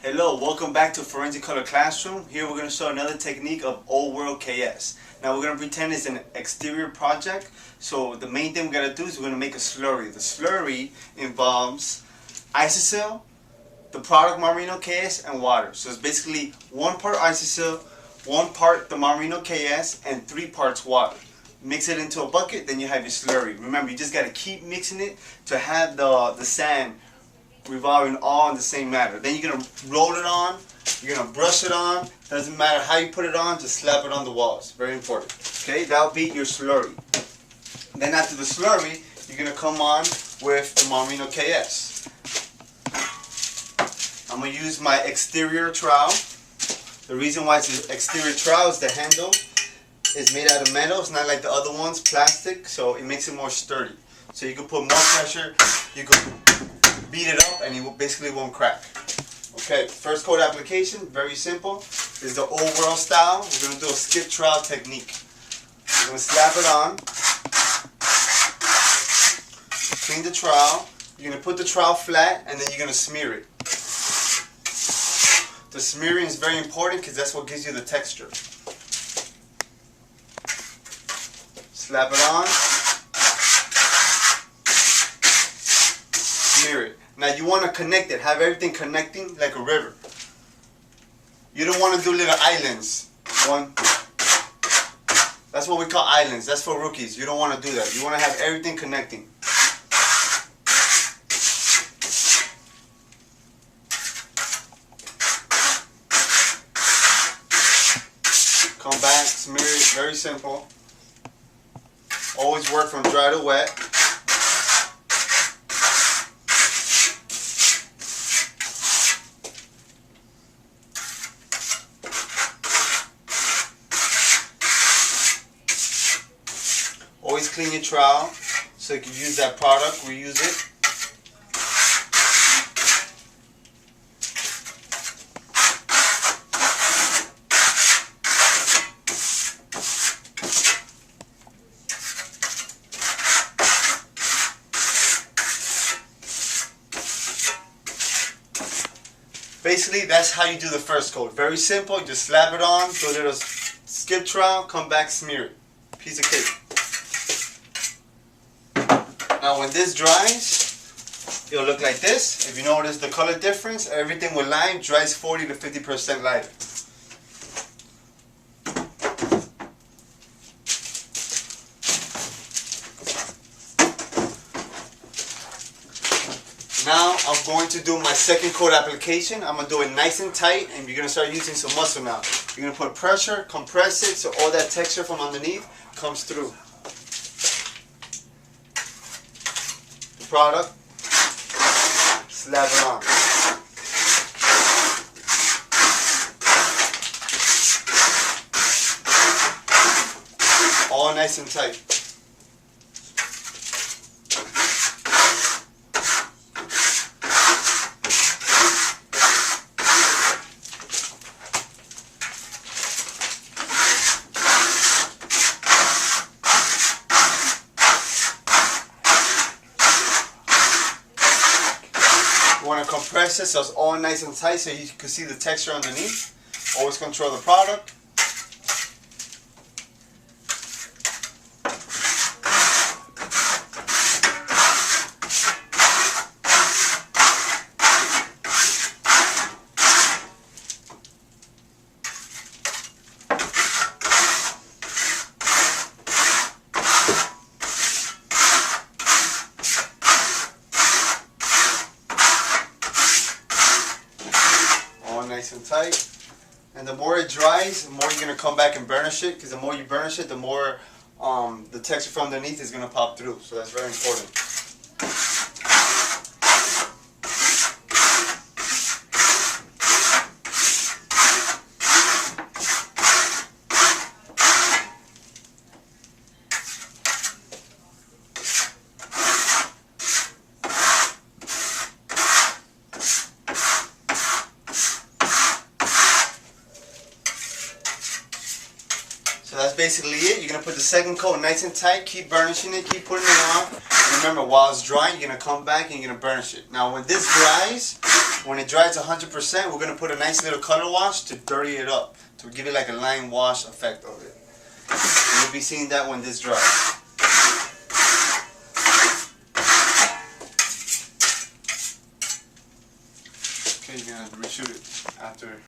Hello, welcome back to Forensic Color Classroom. Here we're going to show another technique of Old World KS. Now we're going to pretend it's an exterior project. So the main thing we got to do is we're going to make a slurry. The slurry involves isocell, the product Marmorino KS, and water. So it's basically 1 part isocell, 1 part the Marmorino KS, and 3 parts water. Mix it into a bucket, then you have your slurry. Remember, you just got to keep mixing it to have the sand revolving all in the same manner. Then you're going to roll it on, you're going to brush it on. Doesn't matter how you put it on, just slap it on the walls. Very important. Okay, that'll be your slurry. Then after the slurry, you're going to come on with the Marmorino KS. I'm going to use my exterior trowel. The reason why it's an exterior trowel is the handle is made out of metal. It's not like the other ones, plastic, so it makes it more sturdy. So you can put more pressure, you can beat it up, and it basically won't crack. Okay, first coat application, very simple. Is the old world style. We're going to do a skip trowel technique. We're going to slap it on, clean the trowel. You're going to put the trowel flat, and then you're going to smear it. The smearing is very important because that's what gives you the texture. Slap it on. Smear it. Now you want to connect it. Have everything connecting like a river. You don't want to do little islands. That's what we call islands. That's for rookies. You don't want to do that. You want to have everything connecting. Come back, smear it. Very simple. Always work from dry to wet. Always clean your trowel so you can use that product, reuse it. Basically, that's how you do the first coat. Very simple. You just slap it on, do a little skip trowel, come back, smear it. Piece of cake. Now when this dries, it'll look like this. If you notice the color difference, everything with lime dries 40 to 50% lighter. Now I'm going to do my second coat application. I'm going to do it nice and tight, and you're going to start using some muscle now. You're going to put pressure, compress it so all that texture from underneath comes through. The product, slap it on. All nice and tight. You want to compress it so it's all nice and tight so you can see the texture underneath. Always control the product. Nice and tight, and the more it dries, the more you're going to come back and burnish it, because the more you burnish it, the more the texture from underneath is going to pop through, so that's very important. So that's basically it. You're going to put the second coat nice and tight, keep burnishing it, keep putting it on. And remember, while it's drying, you're going to come back and you're going to burnish it. Now when this dries, When it dries 100%, we're going to put a nice little color wash to dirty it up, to give it like a line wash effect of it. And you'll be seeing that when this dries. Okay, you're going to reshoot it after.